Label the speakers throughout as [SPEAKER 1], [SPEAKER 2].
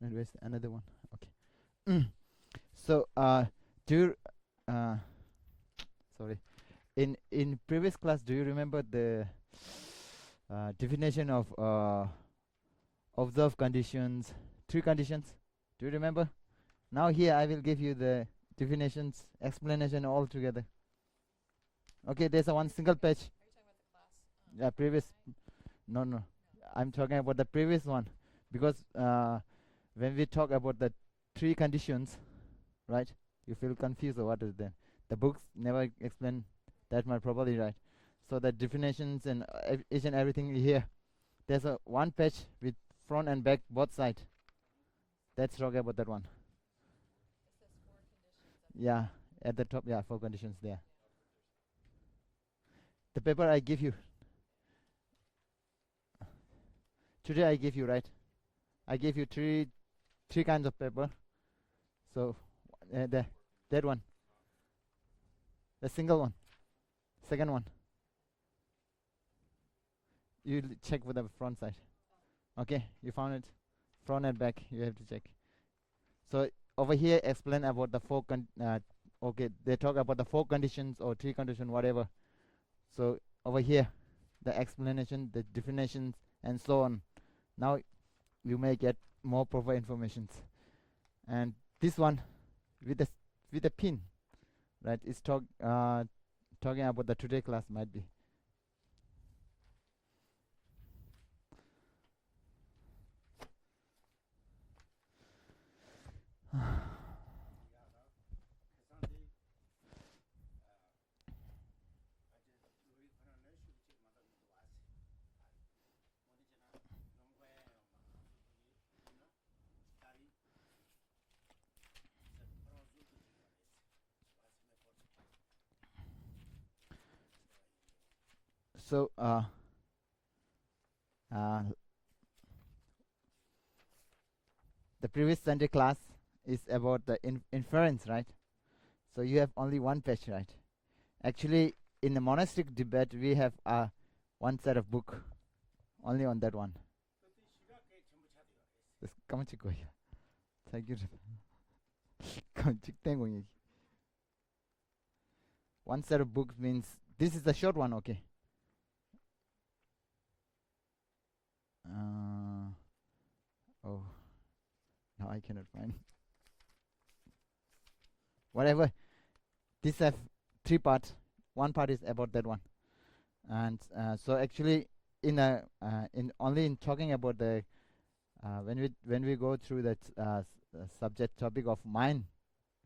[SPEAKER 1] And where's another one? Okay. So, do you, sorry. In previous class, do you remember the definition of observed conditions, three conditions? Do you remember? Now here I will give you the definitions, explanation all together. Okay, there's a one single page.
[SPEAKER 2] Are you talking about the class?
[SPEAKER 1] Yeah, previous. No. I'm talking about the previous one because when we talk about the three conditions, right? You feel confused or what is that? The books never explain that much properly, right? So the definitions and each and everything here. There's a one page with front and back both side. Let's talk about that one.
[SPEAKER 2] It says 4 conditions.
[SPEAKER 1] Yeah, at the top, yeah, four conditions there. The paper I give you. Today I give you, right? I gave you three kinds of paper. So that one, the single one, second one. You check with the front side. Okay, you found it. Front and back, you have to check. So over here, explain about the four. Okay, they talk about the four conditions or three conditions, whatever. So over here, the explanation, the definitions, and so on. Now you may get more proper informations. And this one with the pin, right? It's talking about the today class might be. So the previous Sunday class is about the inference, right? So you have only one page, right? Actually, in the monastic debate, we have one set of book, only on that one. One set of books means this is the short one, okay? Oh, now I cannot find. Whatever. These have three parts. One part is about that one, and so actually, in only in talking about the when we go through that subject topic of mind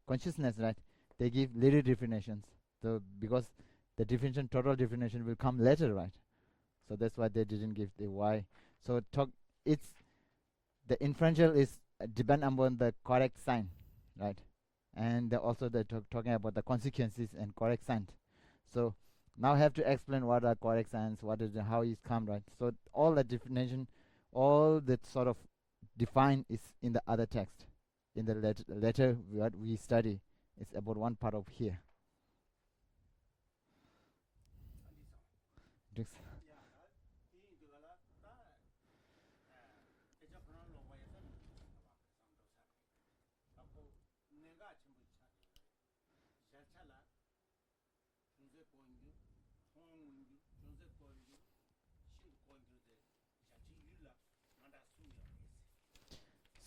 [SPEAKER 1] consciousness, right? They give little definitions. So because the definition, total definition, will come later, right? So that's why they didn't give the why. So it's the inferential is depend upon the correct sign, right? And also they're talking about the consequences and correct signs. So now I have to explain what are correct signs, what is how it's come, right? So all the definition, all that sort of define is in the other text. In the letter what we study, it's about one part of here.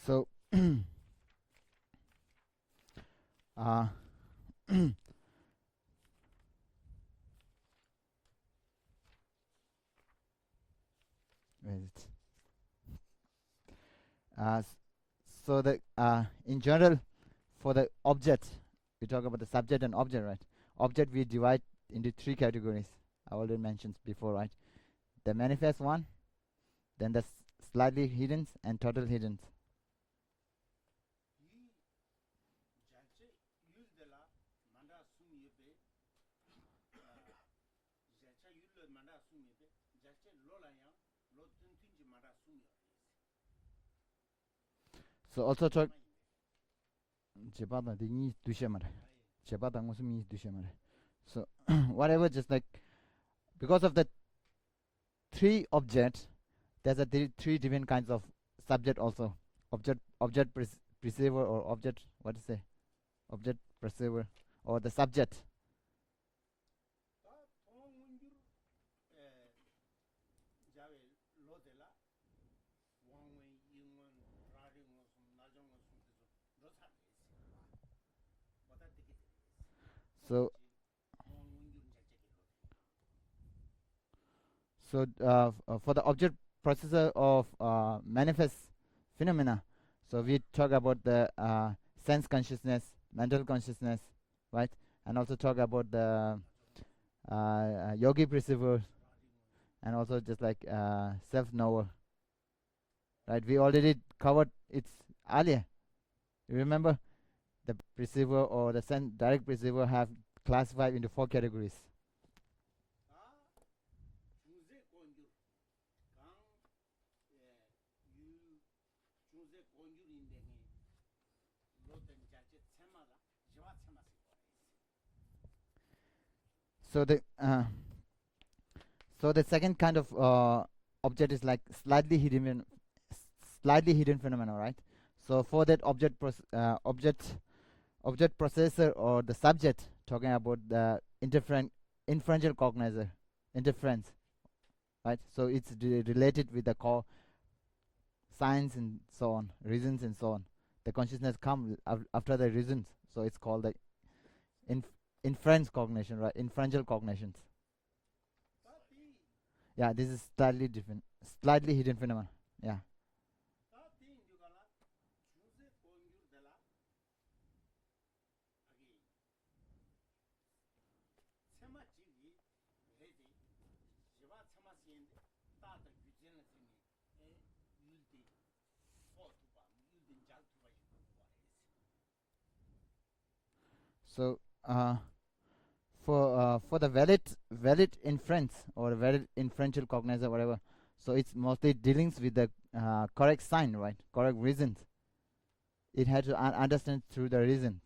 [SPEAKER 1] So where is it? So the in general, for the object, we talk about the subject and object, right? Object we divide into three categories. I already mentioned before, right? The manifest one, then the slightly hidden, and total hidden. So also talk. So whatever, just like because of the three objects, there's a three different kinds of subject also. object perceiver or object, what to say, object perceiver or the subject. So for the object processor of manifest phenomena, so we talk about the sense consciousness, mental consciousness, right, and also talk about the yogi perceiver, and also just like self knower, right? We already covered it earlier. You remember the perceiver or the direct perceiver have classified into 4 categories. So the second kind of object is like slightly hidden phenomena, right? So for that object processor or the subject, talking about the inferential cognizer, interference, right? So it's related with the core signs and so on, reasons and so on. The consciousness come after the reasons, so it's called the inference cognition, right? Inferential cognitions. Yeah, this is slightly hidden phenomena. Yeah. So for the valid inference or valid inferential cognizer, whatever, so it's mostly dealings with the correct sign, right? Correct reasons. It had to understand through the reason.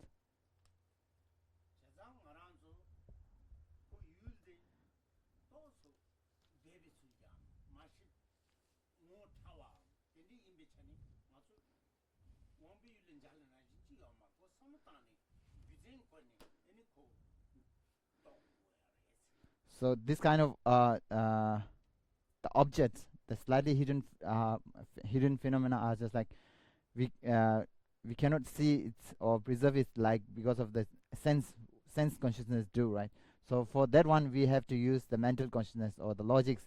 [SPEAKER 1] So this kind of the objects, the slightly hidden phenomena are just like we cannot see it or preserve it, like because of the sense consciousness do, right? So for that one we have to use the mental consciousness or the logics.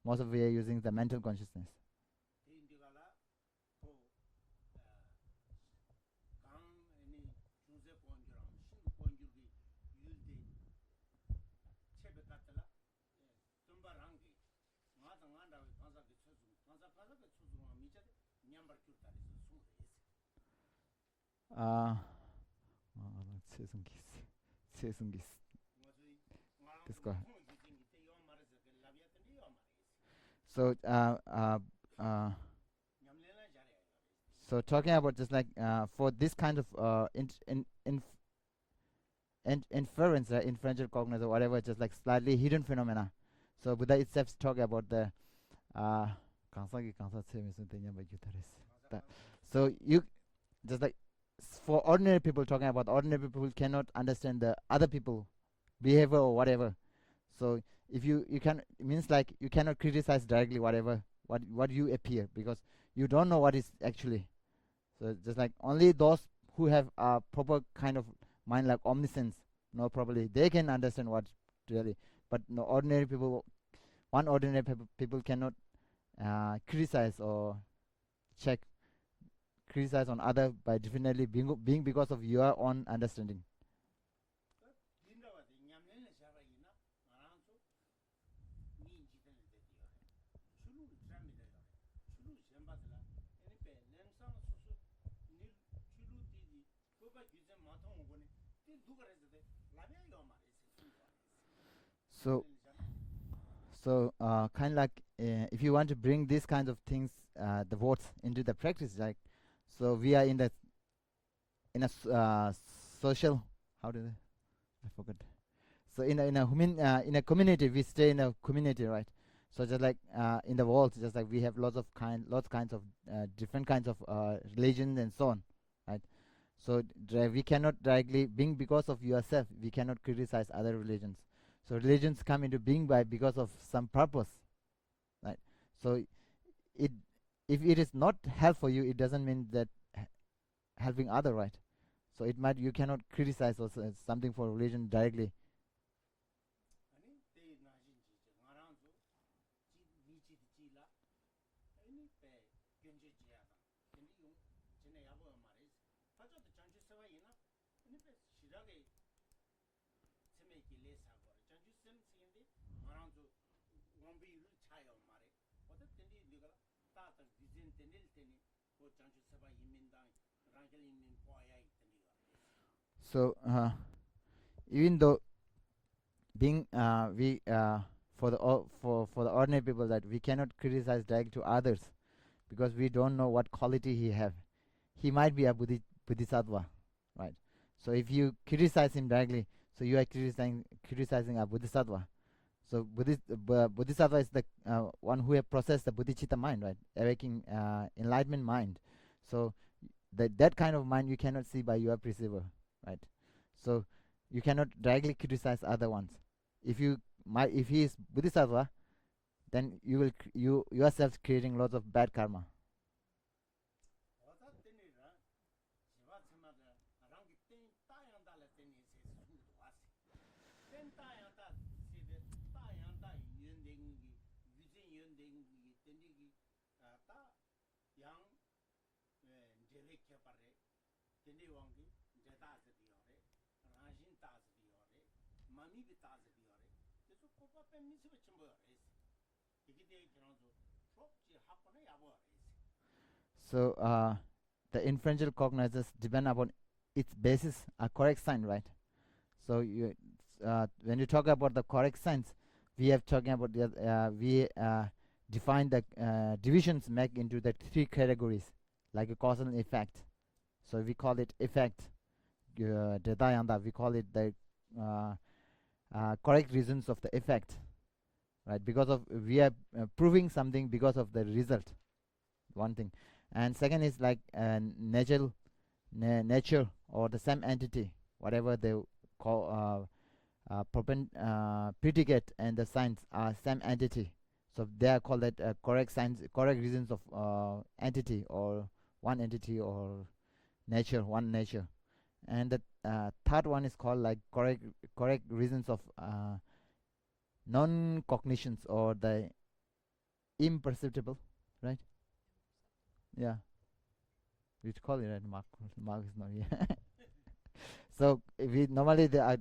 [SPEAKER 1] Most of we are using the mental consciousness. So so talking about just like for this kind of inference, inferential cognition or whatever, just like slightly hidden phenomena. So Buddha itself talk about the so you just like for ordinary people, talking about ordinary people who cannot understand the other people behavior or whatever. So if you can, it means like you cannot criticize directly what you appear, because you don't know what is actually. So just like only those who have a proper kind of mind, like omniscience, know properly, they can understand what really. But no ordinary people, people cannot criticize or criticize on other by definitely being because of your own understanding. So kind of like if you want to bring these kinds of things, the words into the practice, like, so we are in a social, how do I forgot. So in a community, we stay in a community, right? So just like in the world, just like we have lots kinds of different kinds of religions and so on, right? So we cannot directly being because of yourself. We cannot criticize other religions. So religions come into being by because of some purpose, right? So it if it is not help for you, it doesn't mean that helping other, right? So it might you cannot criticize also something for religion directly. So even though being we for the for the ordinary people that we cannot criticize direct to others because we don't know what quality he have. He might be a bodhisattva, right? So if you criticize him directly, so you are criticizing a bodhisattva. So bodhisattva is the one who have processed the bodhicitta mind, right? Awakening enlightenment mind. So that kind of mind you cannot see by your perceiver, right? So you cannot directly criticize other ones. If he is bodhisattva, then you will you yourself creating lots of bad karma. So the inferential cognizers depend upon its basis a correct sign, right? So when you talk about the correct signs, we have talking about the we define the divisions make into the three categories, like a cause and effect. So we call it effect, Dayanda. We call it the correct reasons of the effect, right? Because of we are proving something because of the result, one thing, and second is like nature or the same entity, whatever they call predicate and the signs are same entity. So they are called that correct signs, correct reasons of entity or one entity or nature, one nature. And the third one is called like correct reasons of non cognitions or the imperceptible, right? Yeah, we call it right. Mark is not here. So we normally the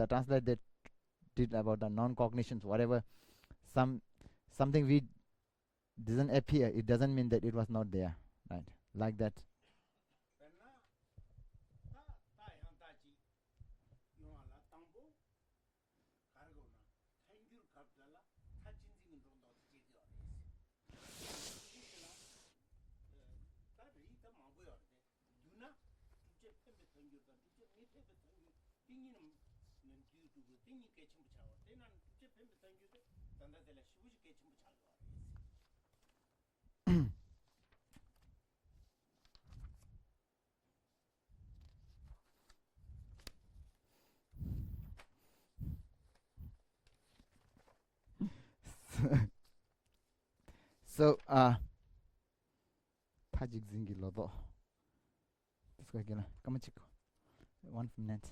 [SPEAKER 1] translate that did about the non cognitions, whatever something we doesn't appear, it doesn't mean that it was not there, right? Like that. So Tajik zingi lodo. Let's go again. Come on, chico. 1 minute.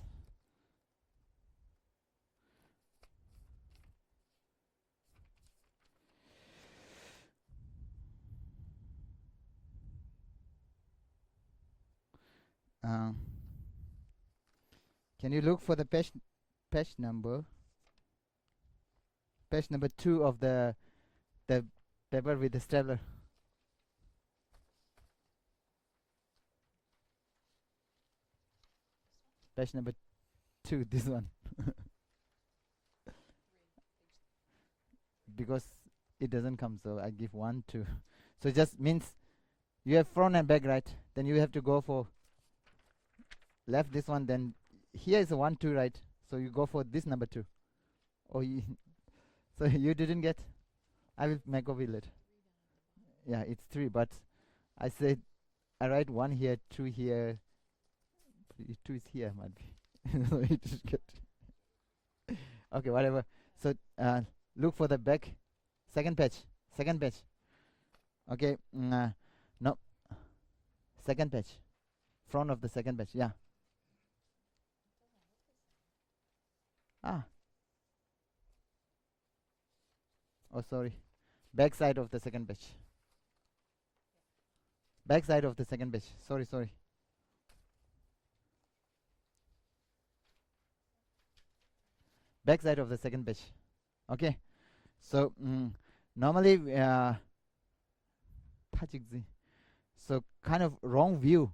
[SPEAKER 1] Can you look for the page number 2 of the paper with the stapler? Page number 2, this one. Because it doesn't come, so I give 1 2. So it just means you have front and back, right? Then you have to go for left this one, then here is a 1 2, right? So you go for this number 2. Oh, so you didn't get? I will make a will it. Yeah, it's 3, but I said I write 1 here, 2 here, 2 is here, might be. So it is good. Okay, whatever. So look for the back, second page, second page. Okay, no, second page, front of the second page. Yeah. Ah, oh sorry, back side of the second page. Back side of the second page. Sorry, sorry. Back side of the second page. Okay. So normally so kind of wrong view.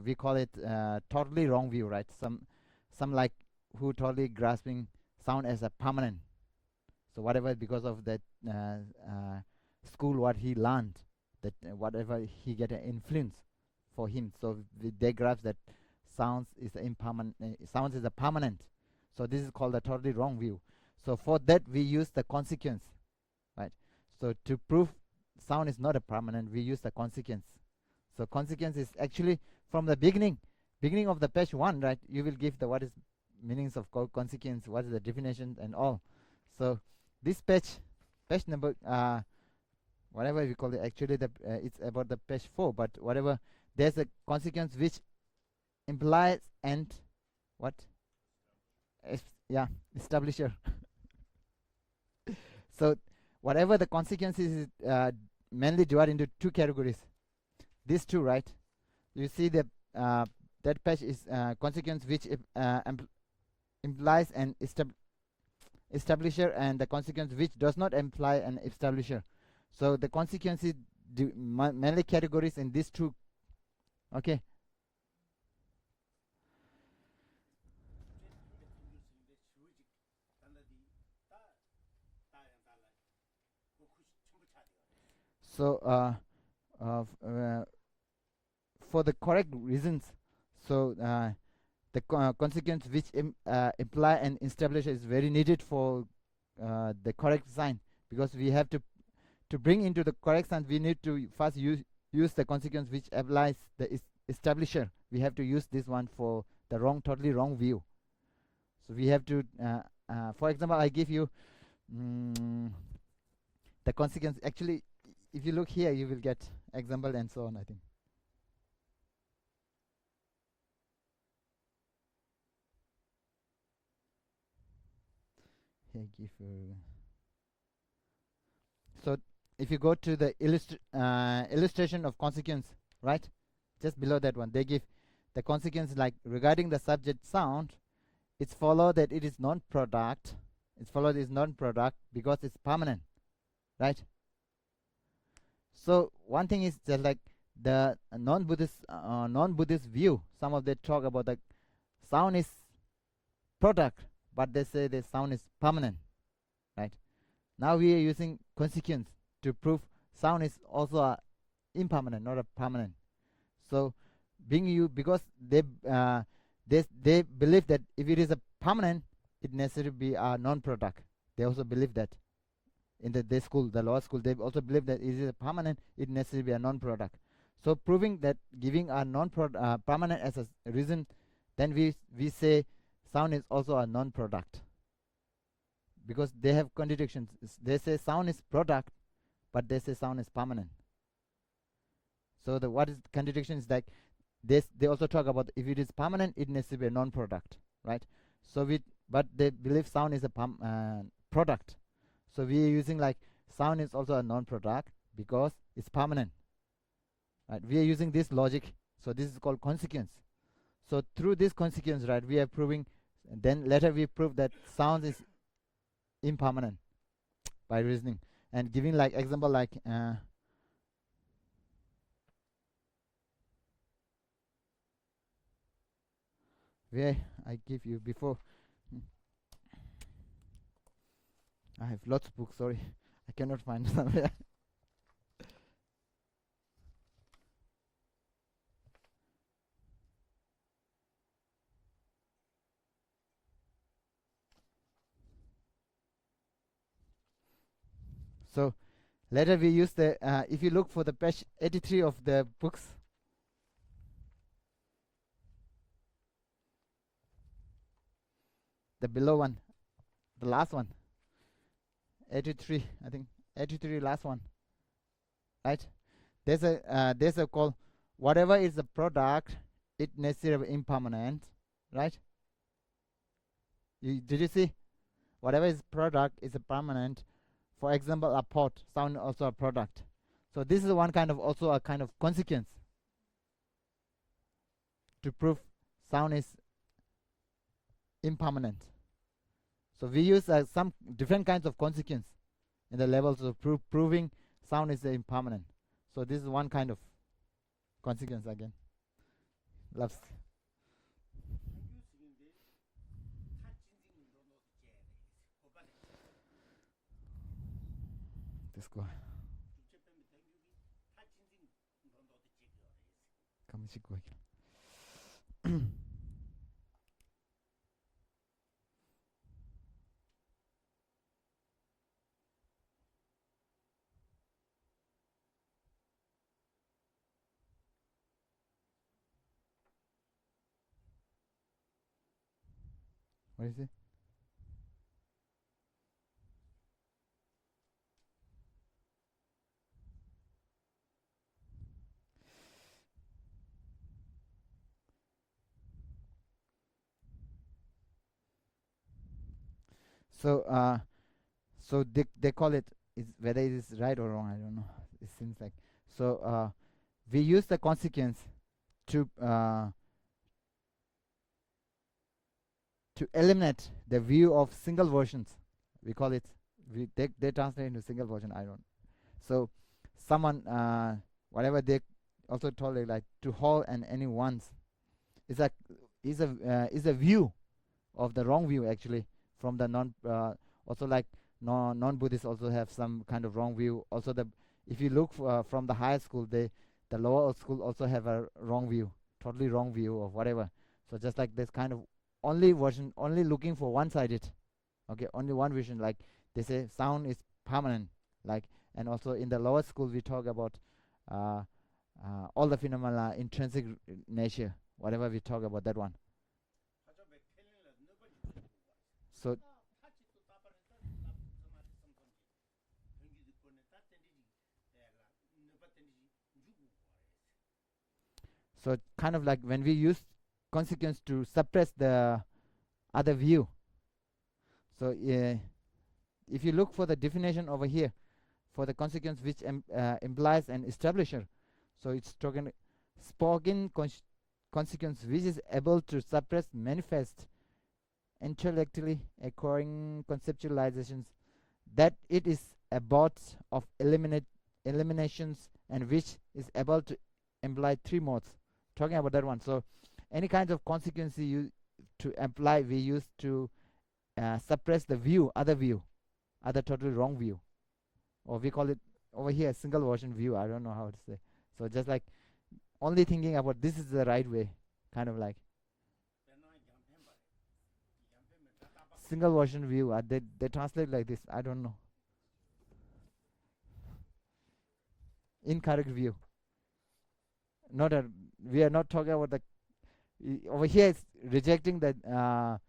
[SPEAKER 1] We call it totally wrong view, right? Some like who totally grasping sound as a permanent. So whatever because of that school what he learned, that whatever he get an influence for him. So they grasp that sounds is impermanent. Sounds is a permanent. So this is called a totally wrong view. So for that we use the consequence, right? So to prove sound is not a permanent, we use the consequence. So consequence is actually from the beginning of the page 1, right? You will give the what is meanings of consequence, what is the definition and all. So this page number whatever we call it, actually the it's about the page 4, but whatever, there's a consequence which implies and what yeah, establisher. So whatever the consequences is mainly divided into 2 categories. These 2, right? You see the that page is consequence which implies an establisher, and the consequence which does not imply an establisher. So the consequences mainly categories in these 2. Okay. So for the correct reasons, so the consequence which imply and establish is very needed for the correct sign, because we have to bring into the correct sign, we need to first use the consequence which applies the establisher. We have to use this one for the totally wrong view. So we have to for example, I give you the consequence. Actually, if you look here, you will get example and so on, I think. Here, give you. So if you go to the illustration of consequence, right? Just below that one, they give the consequence like regarding the subject sound. It's followed that it is non-product. It's followed is non-product because it's permanent, right? So one thing is that like the non-Buddhist view, some of them talk about the sound is product, but they say the sound is permanent, right? Now we are using consequence to prove sound is also a impermanent, not a permanent. So because they believe that if it is a permanent, it necessarily be a non-product. They also believe that in the school, the law school, they also believe that it is a permanent, it necessarily be a non-product. So proving that, giving a permanent as a reason, then we say sound is also a non-product, because they have contradictions. They say sound is product, but they say sound is permanent. So the what is contradiction is like this. They also talk about if it is permanent, it needs to be a non-product, right? So but they believe sound is a product. So we are using like sound is also a non-product because it's permanent, right? We are using this logic. So this is called consequence. So through this consequence, right, we are proving. And then later we prove that sound is impermanent by reasoning and giving like example like where I give you before. I have lots of books. Sorry, I cannot find somewhere. So later we use the if you look for the page 83 of the books, the below one, the last one, 83, I think 83, last one, right? There's a call, whatever is the product, it necessarily impermanent, right? Did you see? Whatever is product is a permanent. For example, a pot, sound also a product. So this is one kind of also a kind of consequence to prove sound is impermanent. So we use some different kinds of consequence in the levels of proving sound is impermanent. So this is one kind of consequence again. Loves. This go. Come go. What is it? So they call it, is whether it is right or wrong, I don't know. It seems like so. We use the consequence to eliminate the view of single versions. We call it. They translate into single version. I don't. So someone whatever they also told it, like to hold and any ones is a view of the wrong view actually from the also like non-Buddhists also have some kind of wrong view. Also if you look from the higher school, the lower school also have a wrong view, totally wrong view of whatever. So just like this kind of only version, only looking for one-sided, okay, only one vision. Like they say sound is permanent, like, and also in the lower school we talk about all the phenomena intrinsic nature, whatever we talk about that one. So kind of like when we use consequence to suppress the other view. So if you look for the definition over here for the consequence which implies an establisher, so it's spoken consequence which is able to suppress manifest intellectually occurring conceptualizations, that it is about of eliminations, and which is able to imply three modes. Talking about that one. So any kinds of consequence you to apply, we use to suppress the view, other totally wrong view, or we call it over here single version view. I don't know how to say. So just like only thinking about this is the right way, kind of like single version view. They translate like this. I don't know. Incorrect view. Not a. We are not talking about the. Over here, it's rejecting the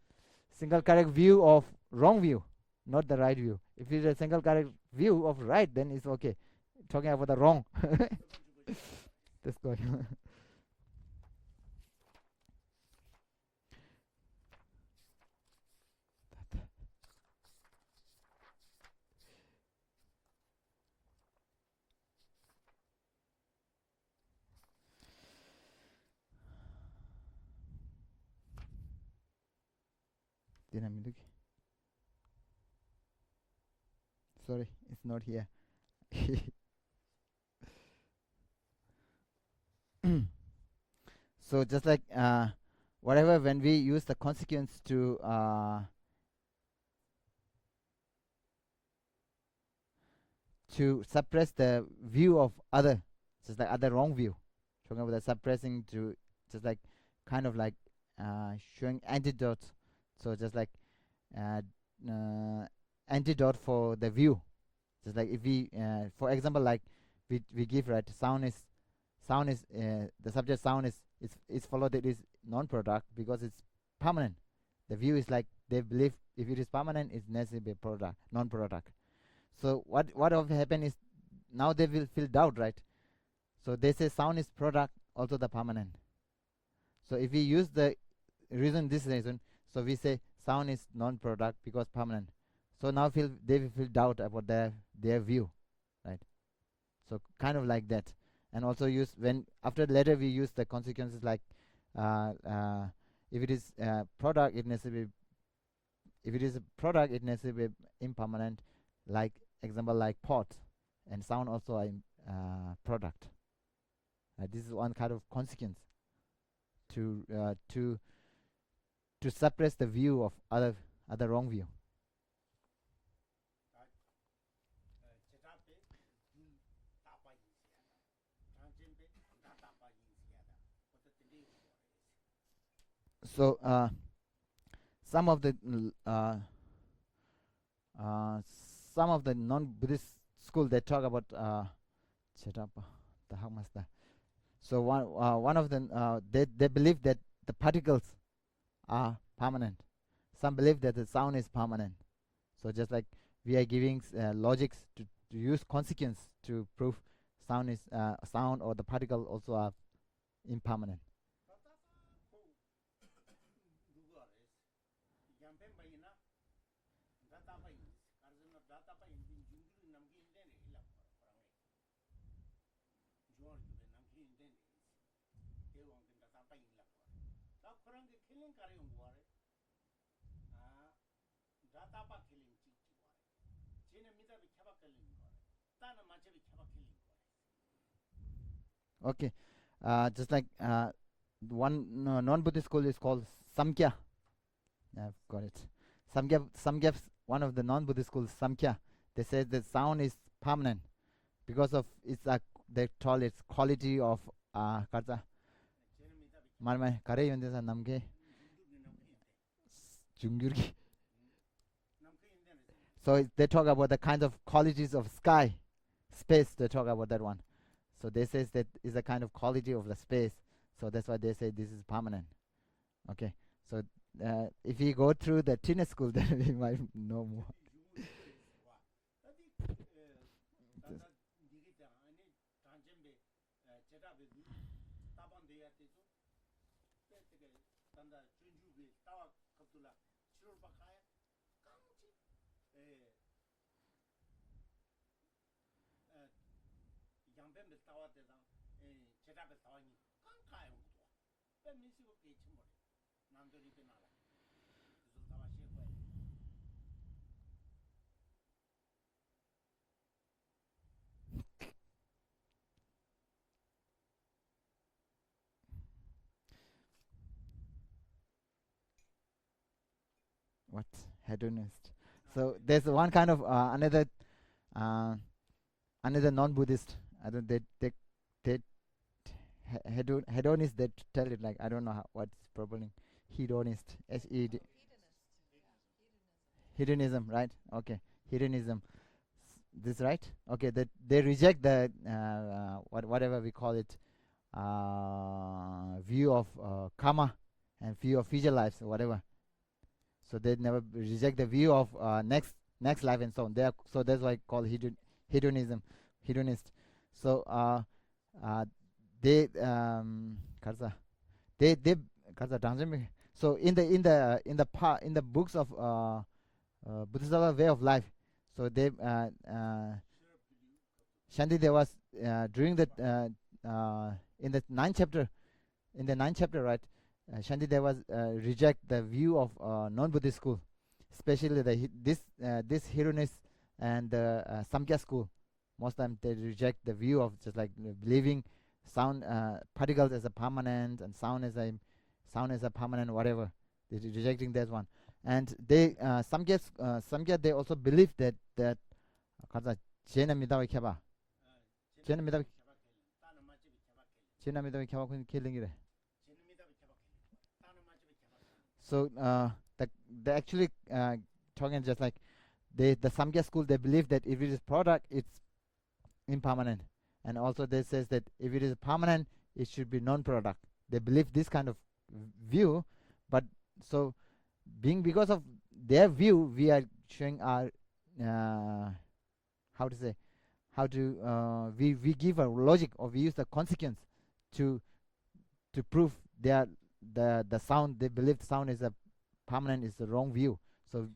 [SPEAKER 1] single correct view of wrong view, not the right view. If it's a single correct view of right, then it's okay. Talking about the wrong. Let's go. Sorry, it's not here. So just like whatever, when we use the consequence to suppress the view of other, just like other wrong view, talking about the suppressing to just like kind of like showing antidote. So just like uh, antidote for the view, Just like if we, for example, like we give, right, sound is the subject sound is followed, it is non-product because it's permanent. The view is like they believe if it is permanent, it's necessarily a product, non-product. So what will happen is now they will feel doubt, right? So they say sound is product, also the permanent. So if we use the this reason, so we say sound is non-product because permanent. So now they will feel doubt about their view, right? So kind of like that. And also use when after later we use the consequences like uh, uh, if it is product, it necessarily, if it is a product, it necessarily impermanent. Like example like pot and sound also are product. This is one kind of consequence to suppress the view of other wrong view. So some of the some of the non-Buddhist school, they talk about the how much the so one of them they believe that the particles are permanent. Some believe that the sound is permanent. So just like we are giving logics to use consequence to prove sound or the particle also are impermanent. Okay, just like one non-Buddhist school is called Samkhya. I've got it. Samkhya, one of the non-Buddhist schools, Samkhya. They say the sound is permanent because of its they call its quality of karza. Marmai kare yunde sa namke jungyurgi. So they talk about the kinds of qualities of space. They talk about that one. So they say that is a kind of quality of the space. So that's why they say this is permanent. Okay. So if we go through the teenage school, then we might know more. What hedonist? So there's one kind of uh, another non-Buddhist. I don't they hedonist. They tell it like I don't know what's properly hedonist. SED hedonism, right? Okay, hedonism. This right? Okay, that they reject the whatever we call it view of karma and view of future lives or whatever. So they never reject the view of next life and so on. So that's why called hedonism, hedonist. So uh, they karza they karza dangzhemi. So in the books of Buddhist way of life, so they Shanti there was during the in the ninth chapter, right? Shanti there was reject the view of non-Buddhist school, especially this hedonist and the Samkhya school. Most time they reject the view of just like believing sound particles as a permanent and sound as a permanent whatever. They're rejecting that one, and they Samkhya they also believe that 가자 제나 미다위 켜봐 제나 미다위 켜봐 killing. So they actually talking just like the Samkhya school, they believe that if it is product, it's impermanent, and also they says that if it is permanent, it should be non-product. They believe this kind of view, but so because of their view, we are showing our how to say, we give a logic, or we use the consequence to prove the sound, they believe the sound is a permanent, is the wrong view. So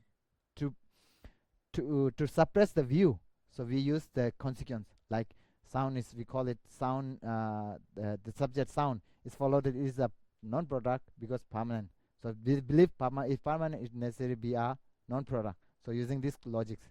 [SPEAKER 1] to suppress the view, so we use the consequence, like sound is, we call it sound, the subject sound is followed, it is a non-product because permanent. So we believe if permanent, it necessarily be a non-product. So using this logics.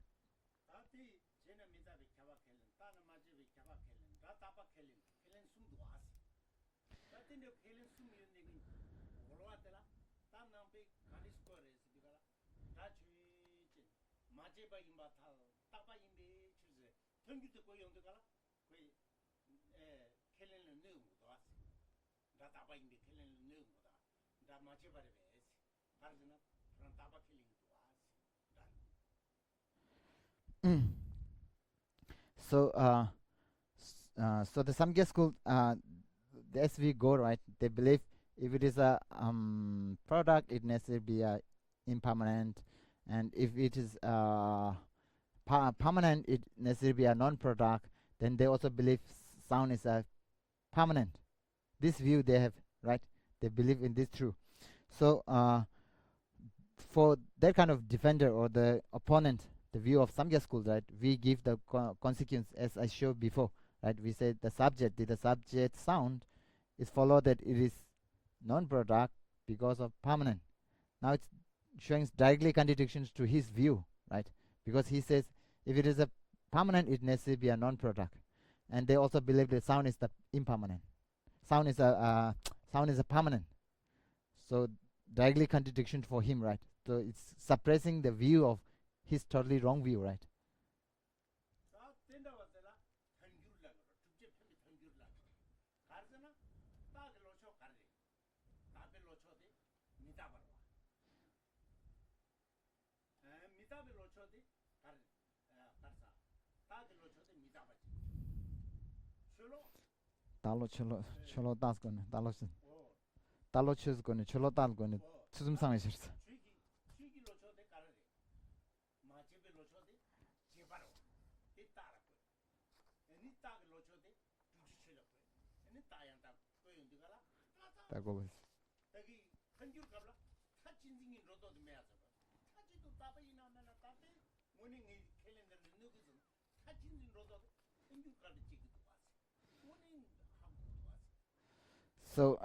[SPEAKER 1] So so the Samkhya school, as we go, right, they believe if it is a product, it necessarily be a impermanent, and if it is permanent, it necessarily be a non-product. Then they also believe sound is a permanent. This view they have, right? They believe in this true. So for that kind of defender or the opponent, the view of Samkhya school, right, we give the consequence as I showed before, right? We said the subject, the subject sound is followed that it is non-product because of permanent. Now it's showing directly contradictions to his view, right? Because he says if it is a permanent, it necessarily be a non-product, and they also believe that sound is the impermanent. Sound is a permanent. So directly contradiction for him, right? So it's suppressing the view of his totally wrong view, right? 달로 철로 다스 거네. 달로 쳐스 거네. 철로 달 거네. 수zum 상에 싫어. 다고 So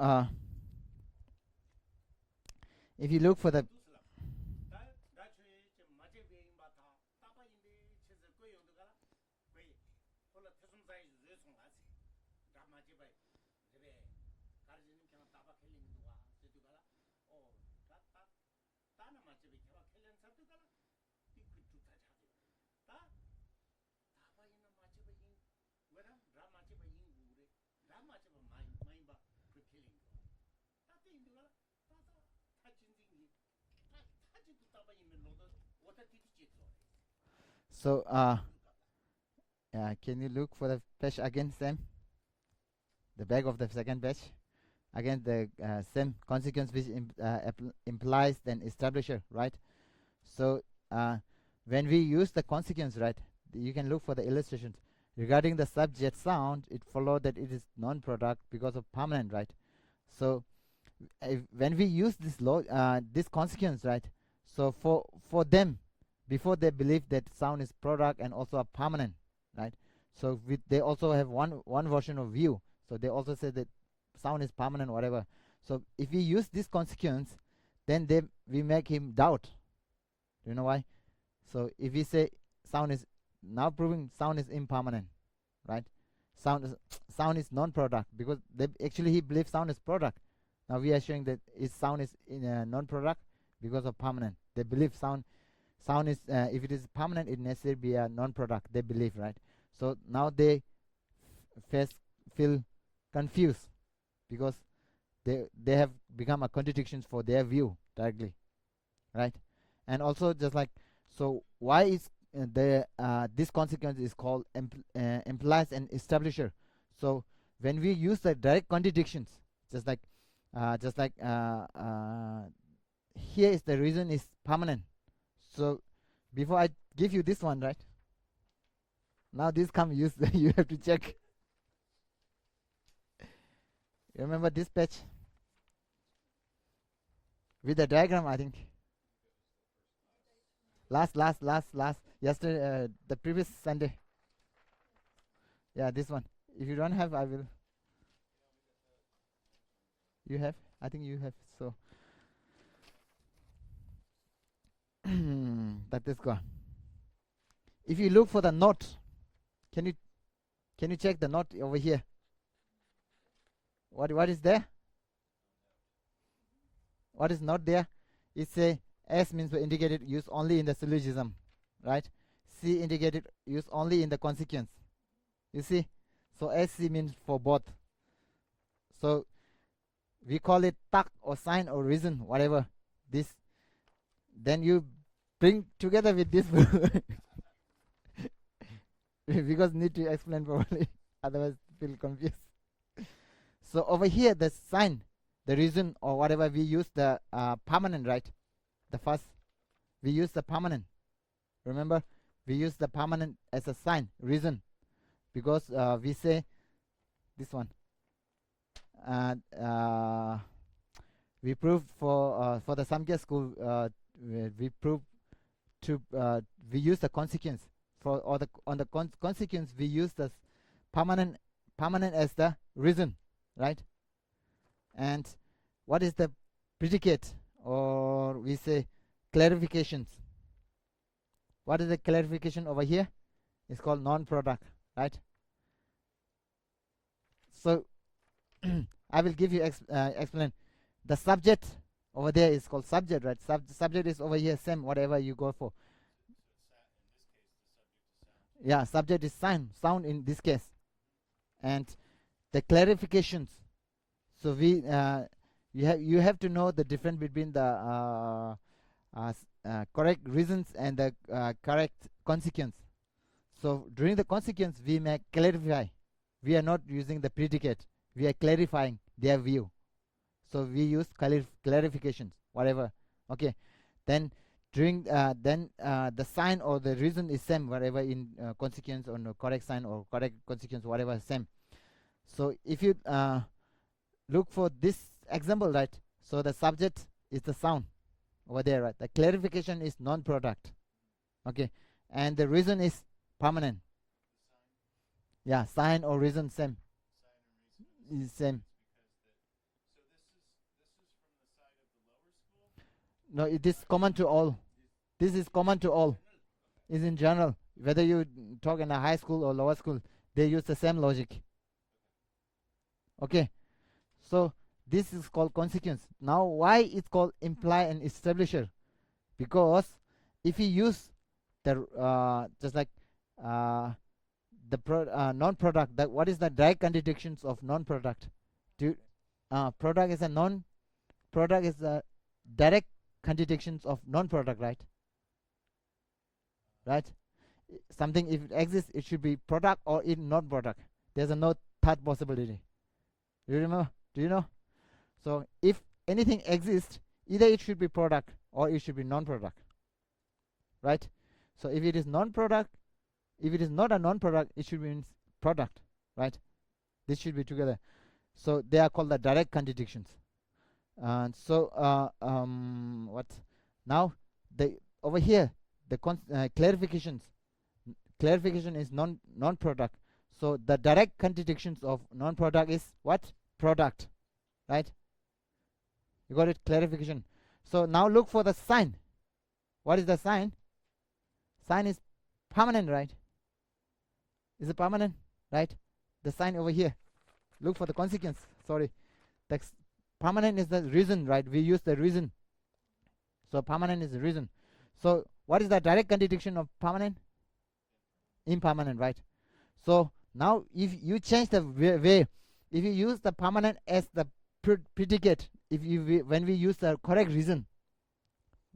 [SPEAKER 1] if you look for the So can you look for the page again, Sam? The back of the second page. Again, the same consequence which implies then establisher, right? So when we use the consequence, right, you can look for the illustrations. Regarding the subject sound, it followed that it is non-product because of permanent, right? So when we use this this consequence, right? So for them, before they believe that sound is product and also a permanent, right? So they also have one version of view. So they also say that sound is permanent, whatever. So if we use this consequence, then we make him doubt. Do you know why? So if we say sound is now proving sound is impermanent, right? Sound is non-product because he believes sound is product. Now we are showing that sound is in a non-product because of permanent. They believe sound is if it is permanent, it necessarily be a non-product. They believe, right? So now they feel confused because they have become a contradictions for their view directly, right? And also just like So why is the this consequence is called implies an establisher. So when we use the direct contradictions, just like just like here is the reason is permanent. So before I give you this one, right? Now this come use you have to check. You remember this page with the diagram? I think last yesterday, the previous Sunday. Yeah, this one. If you don't have, I will. You have? I think you have. So that is gone. If you look for the note, can you check the note over here? What is there? What is not there? It's a S means for indicated use only in the syllogism, right? C indicated use only in the consequence. You see? So SC means for both. So we call it tak or sign or reason, whatever. This. Then you bring together with this because need to explain properly. Otherwise feel confused. So over here the sign, the reason or whatever, we use the permanent, right? The first we use the permanent. Remember, we use the permanent as a sign, reason, because we say this one. We proved for the Samkhya school. We proved to we use the consequence for or the on the consequence we use the permanent as the reason, right? And what is the predicate, or we say clarifications? What is the clarification over here? It's called non-product, right? So I will give you explain. The subject over there is called subject, right? Subject is over here, same whatever you go for. Yeah, subject is sound in this case. And the clarifications. So we you have to know the difference between the correct reasons and the correct consequence. So during the consequence we may clarify. We are not using the predicate. We are clarifying their view. So we use clarifications, whatever. Okay. Then during the sign or the reason is same, whatever in consequence or no correct sign or correct consequence, whatever same. So if you look for this example, right? So the subject is the sound over there, right? The clarification is non-product. Okay. And the reason is permanent. Yeah, sign or reason same. Is same. No, it is common to all. This is common to all. Is in general. Whether you talk in a high school or lower school, they use the same logic. Okay. So this is called consequence. Now why it's called imply and establisher? Because if you use the just like the non-product, that what is the direct contradictions of non-product? Product is a non-product is a direct contradictions of non-product, right? Right? Something if it exists, it should be product or it not product. There's a no third possibility. You remember? Do you know? So if anything exists, either it should be product or it should be non-product. Right? So if it is non-product, if it is not a non-product, it should be product. Right? This should be together. So they are called the direct contradictions. And so what now the over here the clarifications. Clarification is non-product. So the direct contradictions of non-product is what? Product. Right? You got it? Clarification. So now look for the sign. What is the sign? Sign is permanent, right? Is it permanent? Right? The sign over here. Look for the consequence. Sorry. The permanent is the reason, right? We use the reason. So permanent is the reason. So what is the direct contradiction of permanent? Impermanent, right? So now if you change the way, if you use the permanent as the predicate, when we use the correct reason,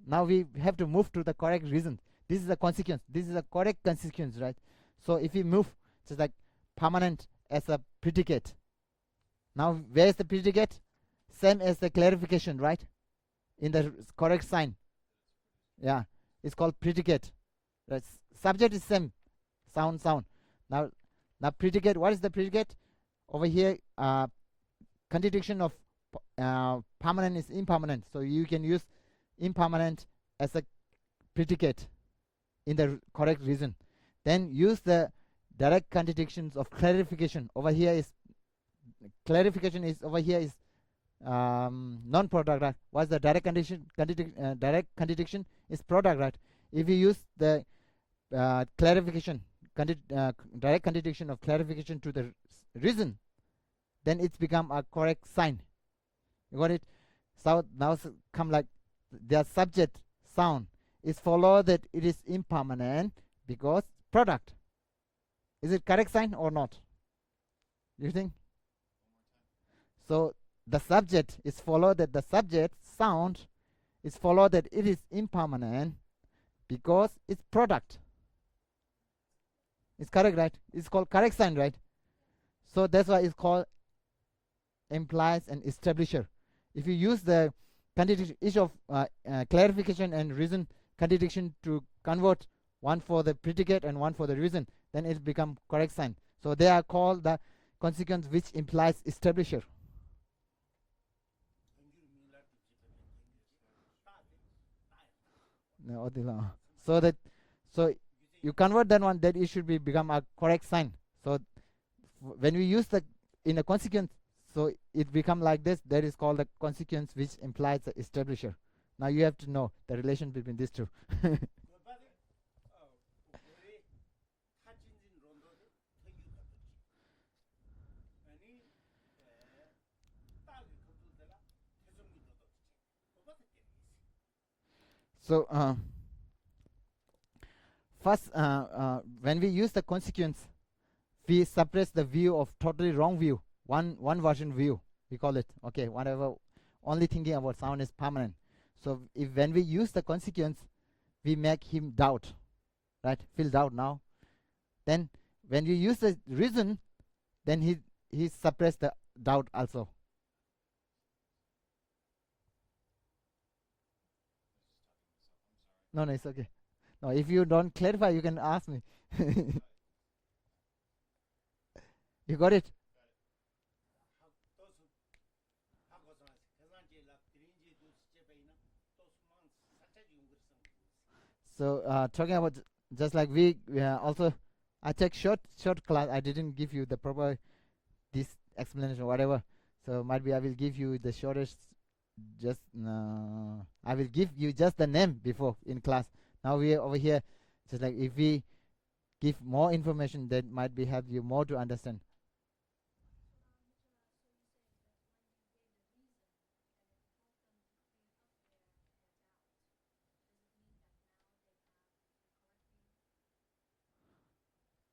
[SPEAKER 1] now we have to move to the correct reason. This is a consequence. This is a correct consequence, right? So if we move just like permanent as a predicate, now where is the predicate? Same as the clarification, right? In the correct sign. Yeah, it's called predicate. Right? Subject is same, sound. Now predicate. What is the predicate? Over here, contradiction of permanent is impermanent. So you can use impermanent as a predicate in the correct reason. Then use the direct contradictions of clarification. Over here is clarification is over here is non-product, right? What's the direct direct contradiction is product, right? If you use the clarification, direct contradiction of clarification to the reason, then it's become a correct sign. You got it? So now come like their subject sound is follow that it is impermanent because product. Is it correct sign or not? You think? So the subject is follow that the subject sound is follow that it is impermanent because it's product. It's correct, right? It's called correct sign, right? So that's why it's called implies and establisher. If you use the contradiction each of clarification and reason contradiction to convert one for the predicate and one for the reason, then it become correct sign. So they are called the consequence which implies establisher. No, so that you convert that one, that it should be become a correct sign. So when we use the in a consequence, so it become like this. That is called the consequence which implies the establisher. Now you have to know the relation between these two. So first, when we use the consequence, we suppress the view of totally wrong view, one version view, we call it. Okay, whatever, only thinking about sound is permanent. So if when we use the consequence, we make him doubt, right? Feel doubt now. Then when we use the reason, then he suppress the doubt also. No, it's okay. No, if you don't clarify, you can ask me. You got it? So talking about just like we also, I take short class. I didn't give you the proper this explanation or whatever. So might be I will give you the shortest. Just I will give you just the name before in class. Now we are over here. Just like if we give more information, that might be help you more to understand.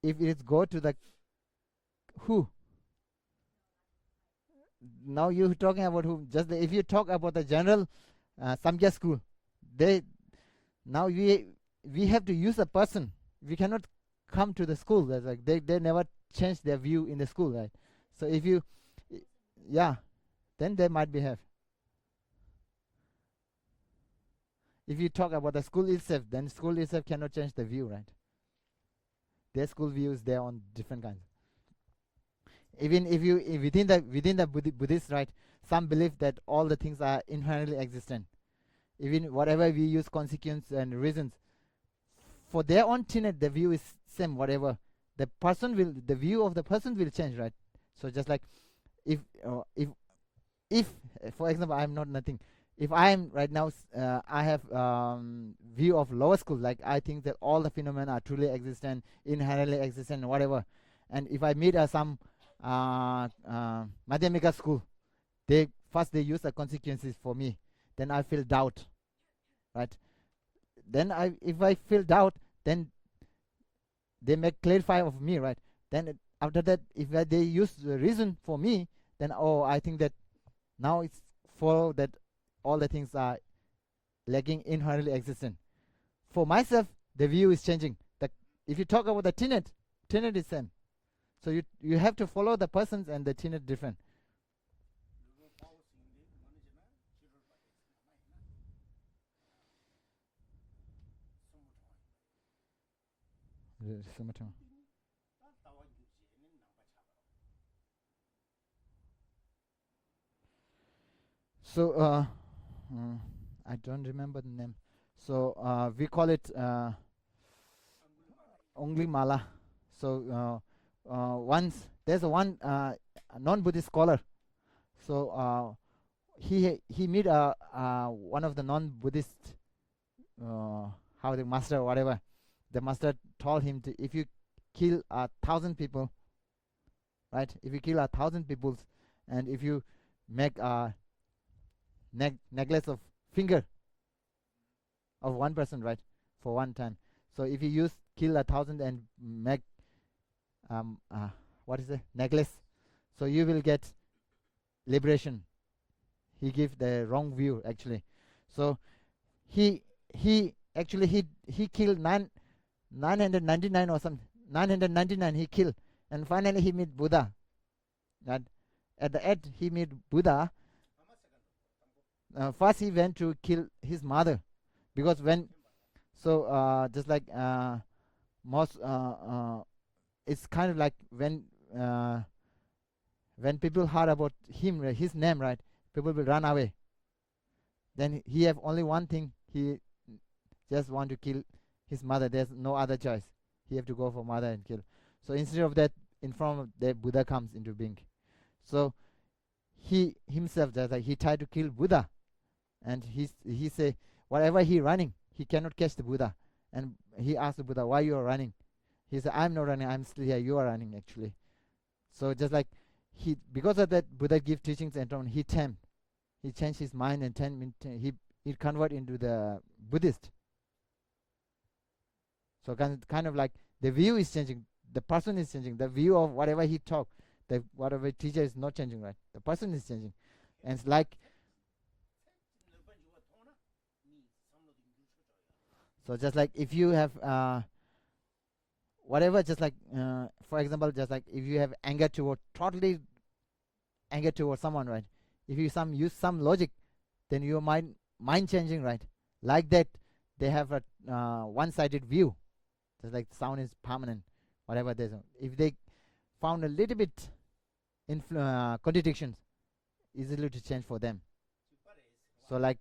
[SPEAKER 1] If it go to the who, now you talking about who? Just if you talk about the general Samkhya school, they now we have to use a person. We cannot come to the school. That's like they never change their view in the school, right? So if you yeah, then they might be have. If you talk about the school itself, then school itself cannot change the view, right? Their school views they're on different kinds. Even if you within the Buddhist, right, some believe that all the things are inherently existent. Even whatever we use consequence and reasons, for their own tenet, the view is same. Whatever the view of the person will change, right? So just like if for example, I'm not nothing. If I am right now, I have view of lower school. Like I think that all the phenomena are truly existent, inherently existent, whatever. And if I meet some Madhyamika school, they use the consequences for me. Then I feel doubt, right? Then if I feel doubt, then they make clarify of me, right? Then after that, if they use the reason for me, then I think that now it's for that all the things are lacking inherently existent. For myself, the view is changing. If you talk about the tenet is same. So you have to follow the persons and the tenet different. So I don't remember the name. So we call it Ongli Mala. So once there's one non-Buddhist scholar. So he meet one of the non-Buddhist how the master or whatever. The master told him to, if you kill 1,000 people, right? If you kill 1,000 people, and if you make a necklace of finger of one person, right, for one time. So if you kill 1,000 and make what is the necklace, so you will get liberation. He give the wrong view actually. So he actually he killed 999 or something. 999 he killed, and finally he meet Buddha. That at the end he meet Buddha. First he went to kill his mother, because when just like most it's kind of like when people heard about him, his name, right, people will run away. Then he have only one thing, he just want to kill his mother. There's no other choice, he have to go for mother and kill. So instead of that, in front of the Buddha comes into being. So he himself, just like he tried to kill Buddha, and he say whatever he running, he cannot catch the Buddha. And he asked the Buddha, why you are running? He said, I'm not running, I'm still here, you are running actually. So just like because of that, Buddha give teachings and on, he changed his mind, and he convert into the Buddhist. So kind of like the view is changing, the person is changing, the view of whatever he talk, the whatever teacher is not changing, right? The person is changing. And it's like, so just like if you have whatever, just like for example, just like if you have totally anger toward someone, right? If you use some logic, then your mind changing, right? Like that, they have a one-sided view. Just like sound is permanent, whatever there's. If they found a little bit contradictions, easily to change for them. So like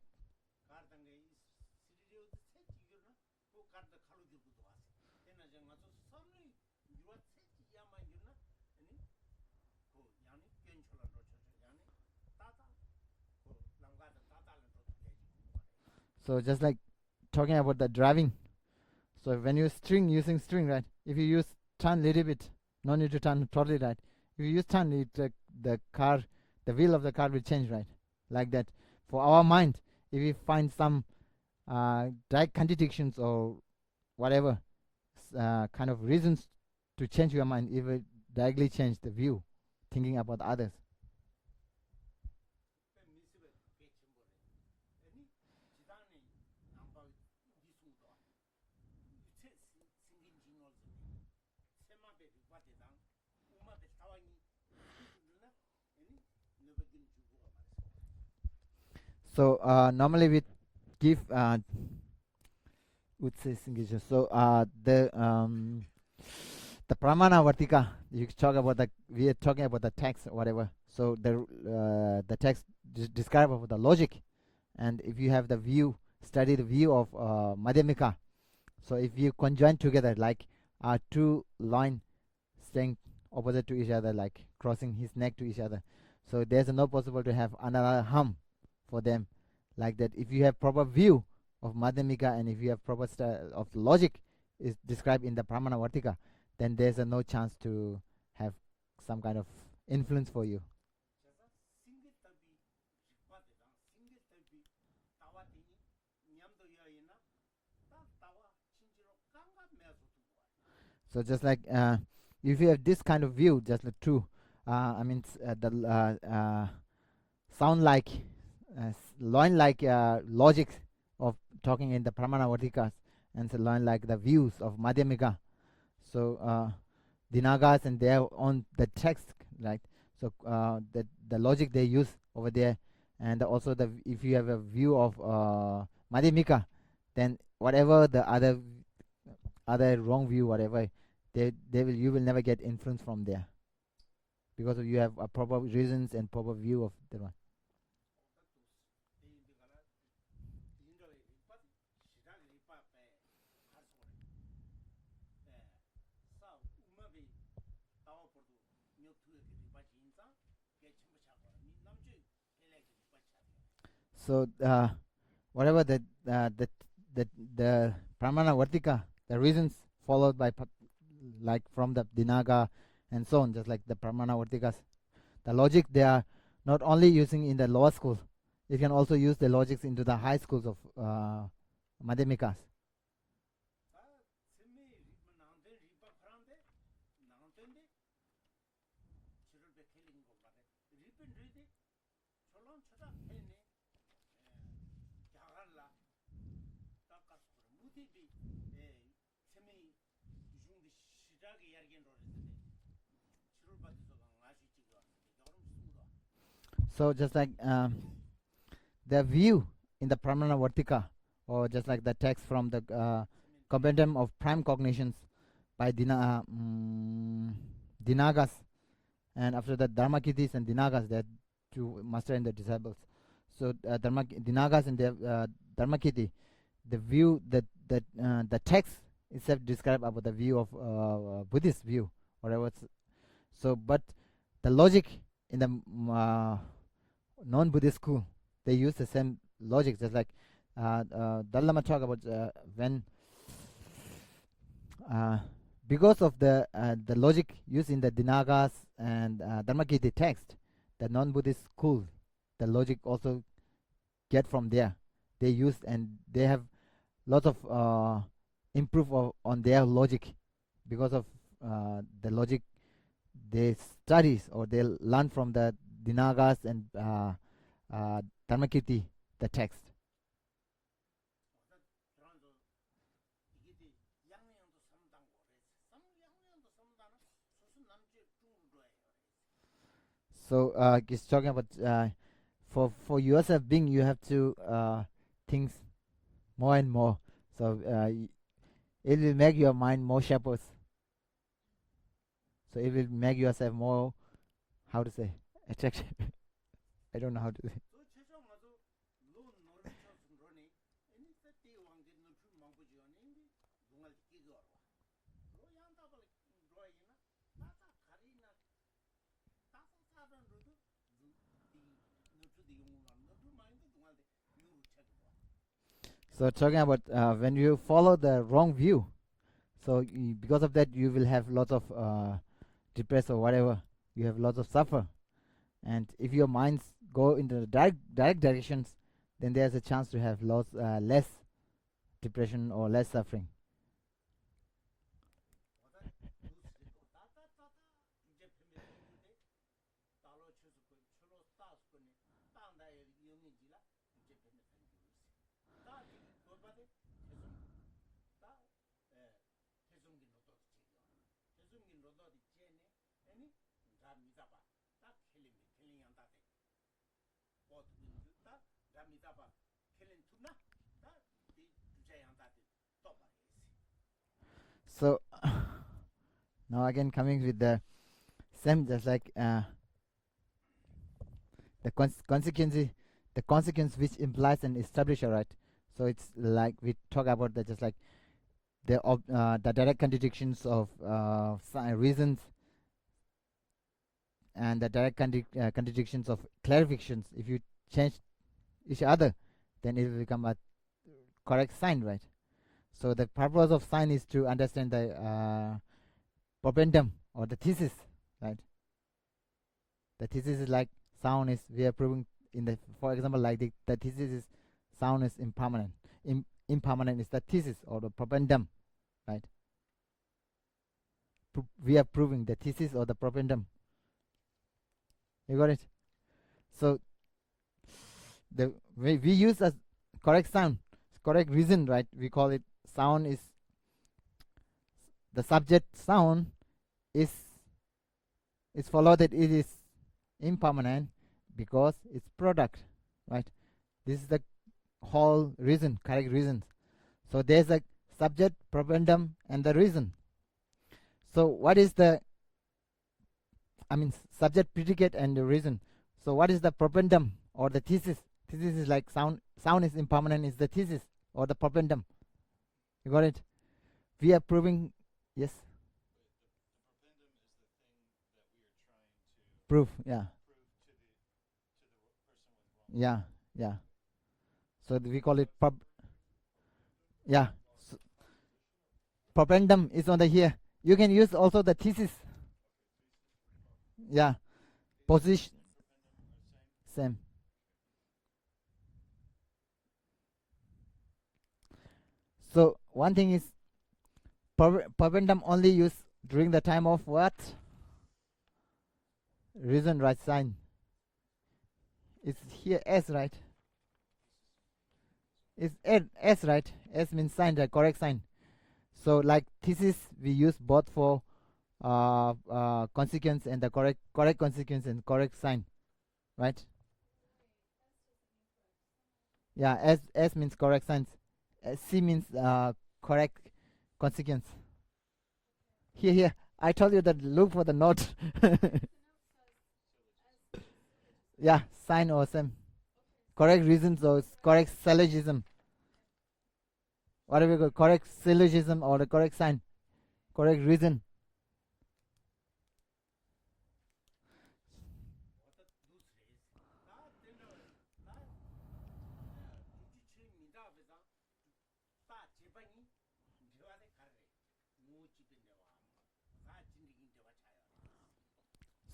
[SPEAKER 1] so just like talking about the driving. So when you using string, right? If you use turn little bit, no need to turn totally, right? If you use turn, the wheel of the car will change, right? Like that. For our mind, if we find some direct contradictions or whatever kind of reasons to change your mind, it will directly change the view, thinking about others. So normally we give would say English. So the Pramana Vartika, you talk about we are talking about the text or whatever. So the text describe about the logic, and if you have the view, study the view of Madhyamika. So if you conjoin together like two line staying opposite to each other, like crossing his neck to each other, so there's no possible to have another hum for them like that. If you have proper view of Madhyamika, and if you have proper style of logic is described in the Pramana Vartika, then there's no chance to have some kind of influence for you. So just like if you have this kind of view, just like true, I mean the sound like line like logic of talking in the Pramana Vartikas, and so learn like the views of Madhyamika. So the Nagas and their own the text, right? So the logic they use over there, and also the if you have a view of Madhyamika, then whatever the other wrong view, whatever they will you will never get influence from there because you have a proper reasons and proper view of the one. So whatever the pramana vartika, the reasons followed by like from the dinaga and so on, just like the pramana vartikas, the logic they are not only using in the lower school, you can also use the logics into the high schools of madhyamikas. So just like the view in the Pramana Vartika, or just like the text from the compendium of prime cognitions by Dinagas, and after that Dharmakitis and Dinagas, that two master and the disciples. So Dinagas and the Dharmakiti, the view that the text itself describe about the view of Buddhist view, whatever. So, but the logic in the non-Buddhist school, they use the same logic, just like Dalai Lama talk about when because of the logic used in the Dinagas and Dharmakiti text, the non-Buddhist school, the logic also get from there. They use and they have lots of improve on their logic because of the logic they studies or they learn from the Dinagas and Dharmakirti, the text. So he's talking about for yourself being, you have to think more and more. So it will make your mind more sharper. So it will make yourself more, how to say, attractive. I don't know how to say. So talking about when you follow the wrong view, so because of that you will have lots of depressed or whatever. You have lots of suffer, and if your minds go into the direct directions, then there's a chance to have less depression or less suffering. So now again coming with the same, just like the the consequence which implies an established right. So it's like we talk about that, just like the direct contradictions of reasons and the direct contradictions of clarifications. If you change each other, then it will become a correct sign, right? So the purpose of sign is to understand the propendum or the thesis, right? The thesis is like sound is, we are proving in the, for example, like the thesis is sound is impermanent. Impermanent is the thesis or the propendum, right? We are proving the thesis or the propendum. You got it? So the we use a correct sound, correct reason, right? We call it sound is the subject sound is follow that it is impermanent because it's product, right? This is the whole reason, correct reason. So there's a subject, probandum, and the reason. So what is the subject, predicate, and the reason? So what is the probandum or the thesis? Thesis is like sound. Sound is impermanent. Is the thesis or the probandum? You got it? We are proving. Yes. Proof. Yeah. Yeah. Yeah. So we call it yeah. So probandum is on the here. You can use also the thesis. Yeah. Position. Same. So one thing is probandum only used during the time of what? Reason, right? Sign. It's here S, right? It's S, right? S means sign, the correct sign. So like thesis, we use both for consequence and the correct consequence and correct sign, right? Yeah, S means correct signs. C means correct consequence. Here. I told you that look for the note. Yeah, sign or same. Correct reasons or correct syllogism. Whatever you call correct syllogism or the correct sign. Correct reason.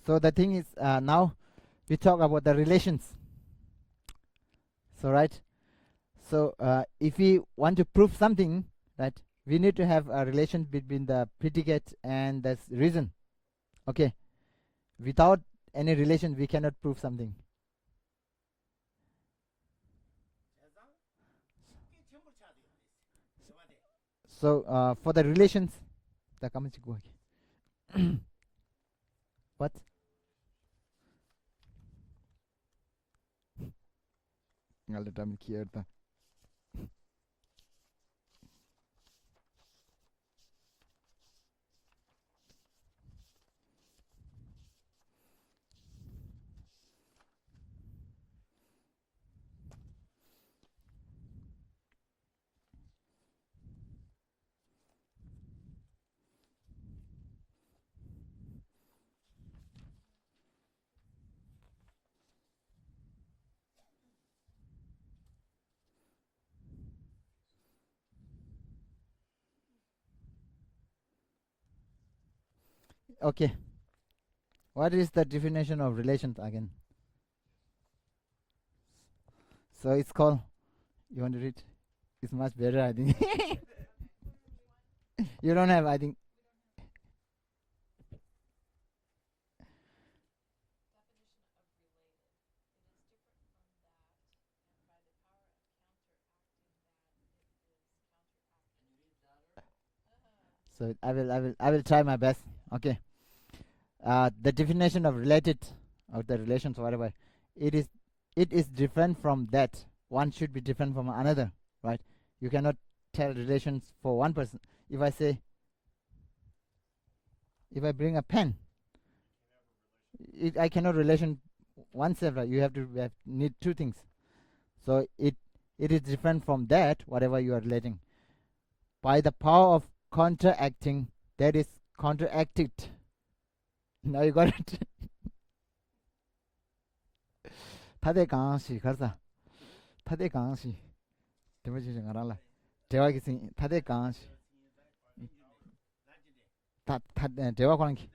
[SPEAKER 1] So the thing is, now we talk about the relations. So right. So if we want to prove something, right, we need to have a relation between the predicate and the reason. Okay. Without any relation, we cannot prove something. So for the relations, what? Okay. What is the definition of relations again? So it's called. You want to read? It's much better, I think. You don't have, I think. So I will try my best. Okay. The definition of related, or the relations, whatever, it is different from that. One should be different from another, right? You cannot tell relations for one person. If I bring a pen, I cannot relation oneself, right? You need two things. So it is different from that, whatever you are relating. By the power of counteracting, that is counteracted. Now you got it. 타대 강시 가서 타대 강시 대머지 좀 알아라. 대화기 생 타대 강시 타 대화 관계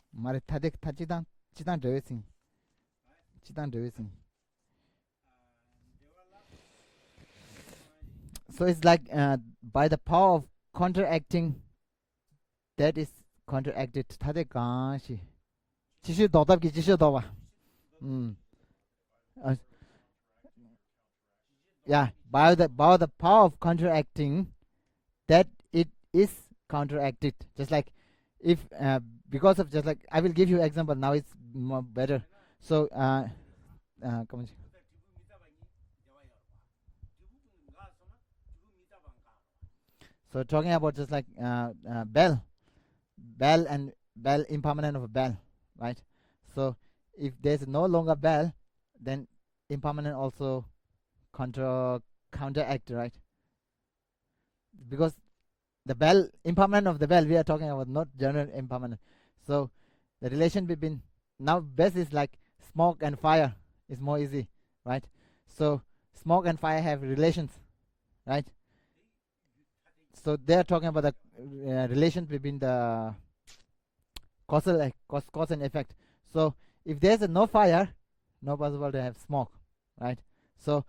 [SPEAKER 1] 말에 타대 타지단 지단 대회생 지단 대회생. So it's like by the power of counteracting, that is counteracted. 타대 강시 지시 너답기 지시 너봐. yeah, by the power of counteracting, that it is counteracted. Just like if because of, just like I will give you example now, it's more better. So come on. So talking about just like bell and bell, impermanent of a bell, right? So if there's no longer bell, then impermanent also counteract, right? Because the bell, impermanent of the bell, we are talking about, not general impermanent. So the relation between, now best is like smoke and fire is more easy, right? So smoke and fire have relations, right? So they are talking about the relations between the causal cause and effect. So if there's no fire, no possible to have smoke, right? So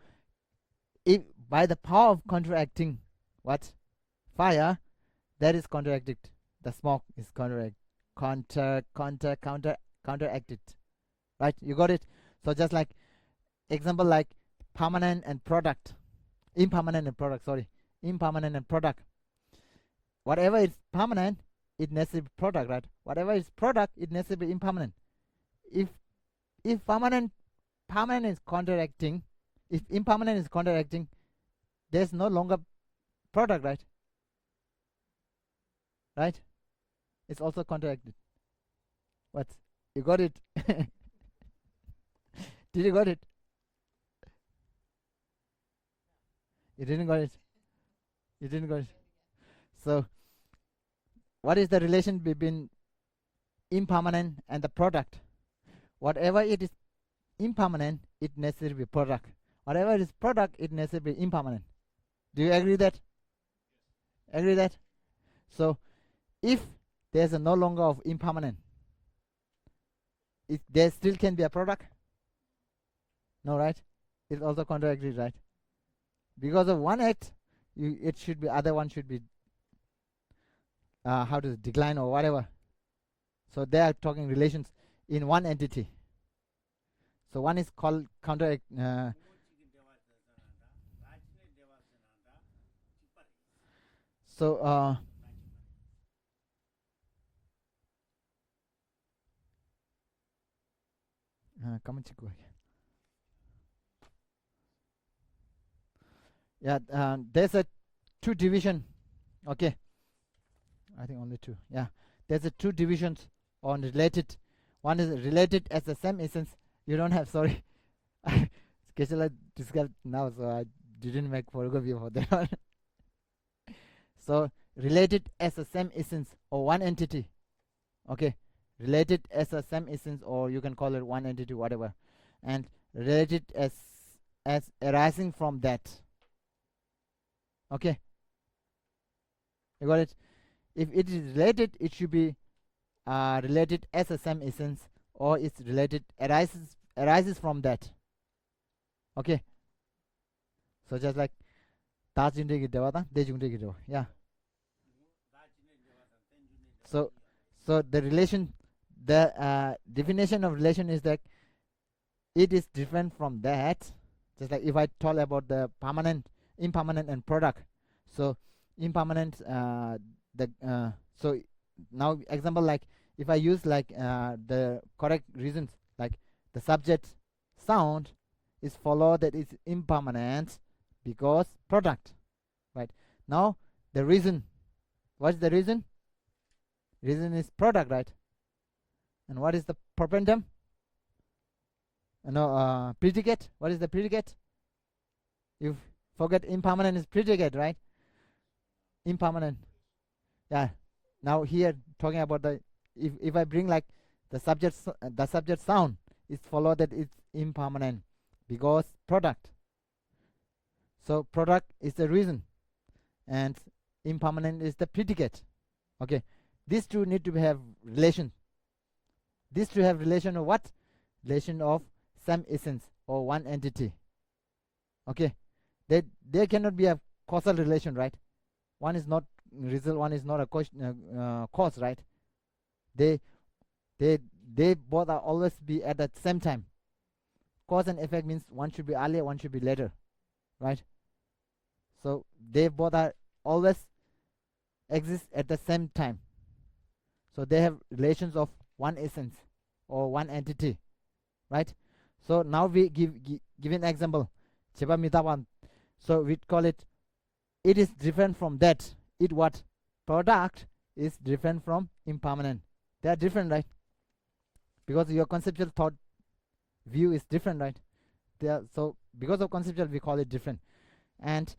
[SPEAKER 1] if by the power of counteracting what fire, that is counteracted, the smoke is counteracted, right? You got it. So just like example, like permanent and product, impermanent and product, sorry, impermanent and product. Whatever is permanent, it necessarily be product, right? Whatever is product, it necessarily be impermanent. If permanent is counteracting, if impermanent is counteracting, there's no longer product, right? Right? It's also counteracted. What? You got it? Did you got it? You didn't got it. You didn't got it. So what is the relation between impermanent and the product? Whatever it is impermanent, it necessarily be product. Whatever is product, it necessarily be impermanent. Do you agree that? Agree that? So if there's a no longer of impermanent, there still can be a product? No, right? It's also contradictory, right? Because of one act, it should be, other one should be how to decline or whatever. So they are talking relations in one entity. So one is called counteract. So come on, Chiku. Yeah, there's a two division. Okay, I think only two. Yeah, there's a two divisions on related. One is related as the same essence. You don't have, sorry. Keshala described now, so I didn't make photography for that one. So related as the same essence or one entity. Okay, related as a same essence, or you can call it one entity, whatever, and related as arising from that. Okay, you got it. If it is related, it should be related as a same essence, or it's related arises from that. Okay, so just like yeah. So the relation, the definition of relation is that it is different from that. Just like if I talk about the permanent, impermanent, and product. So impermanent, so now example, like if I use like the correct reasons, like the subject sound is followed that is impermanent because product, right? Now the reason, what's the reason? Reason is product, right? And what is the propendum? No, predicate. What is the predicate? You forget impermanent is predicate, right? Impermanent. Yeah. Now here talking about the, if I bring like the subject sound is followed that it's impermanent because product. So product is the reason and impermanent is the predicate. Okay, these two need to have relation. These two have relation of what? Relation of same essence or one entity. Okay, there cannot be a causal relation, right? One is not result, one is not a cause, right? They both are always be at the same time. Cause and effect means one should be earlier, one should be later. right? So they both are always exist at the same time. So they have relations of one essence or one entity, right? So now we give an example. Cheba mitaban. So we call it. It is different from that. It what? Product is different from impermanent. They are different, right? Because your conceptual thought view is different, right? They are, so because of conceptual we call it different. And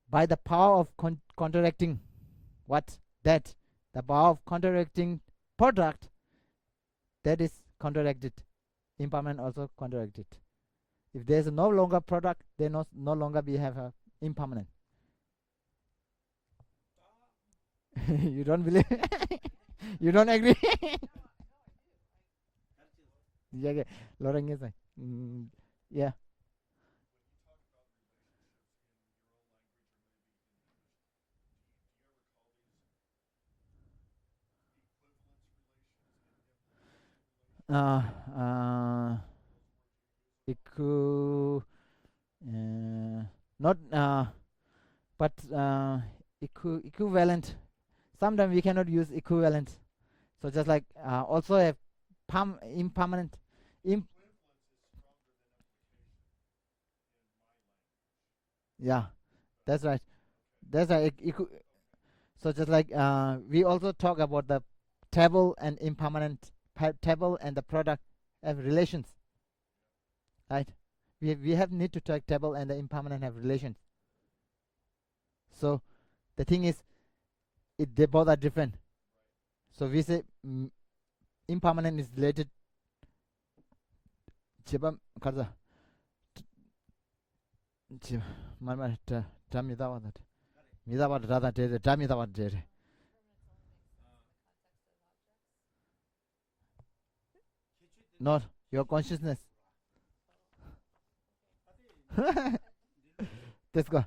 [SPEAKER 1] by the power of counteracting what? That the power of counteracting product, that is counteracted. Impermanent also counteracted. If there is no longer product, then no longer we have a impermanent. You don't believe? You don't agree? Yeah, Loreng is like, yeah. Uh, uh, equ, not but equivalent. Sometimes we cannot use equivalent. So just like also a impermanent. Im- yeah, that's right. That's right. So just like we also talk about the table and impermanent table and the product have relations, right? We have need to talk table and the impermanent have relations. So the thing is, they both are different. So we say impermanent is related. Cheba kaza. Mama tami dawa that. Mi dawa rada dere. Tami dawa dere. Not your consciousness. Let's go.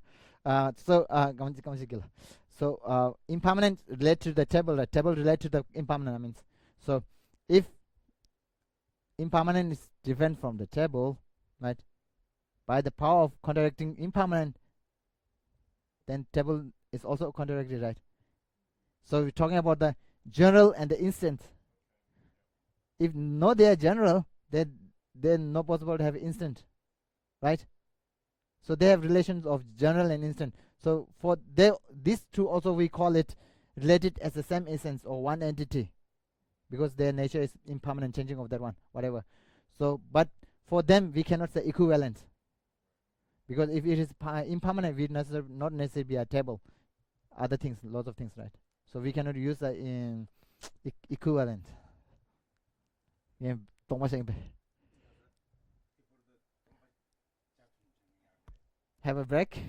[SPEAKER 1] So impermanent relate to the table. The table relate to the impermanent. I mean, so if impermanent is different from the table, right? By the power of counteracting impermanent, then table is also counteracted, right? So we're talking about the general and the instant. If no, they are general, then no possible to have instant, right? So they have relations of general and instant. So for these two also we call it related as the same essence or one entity, because their nature is impermanent, changing of that one, whatever. So but for them we cannot say equivalent, because if it is impermanent, we not necessarily be a table, other things, lots of things, right? So we cannot use in equivalent. Yeah, have a break.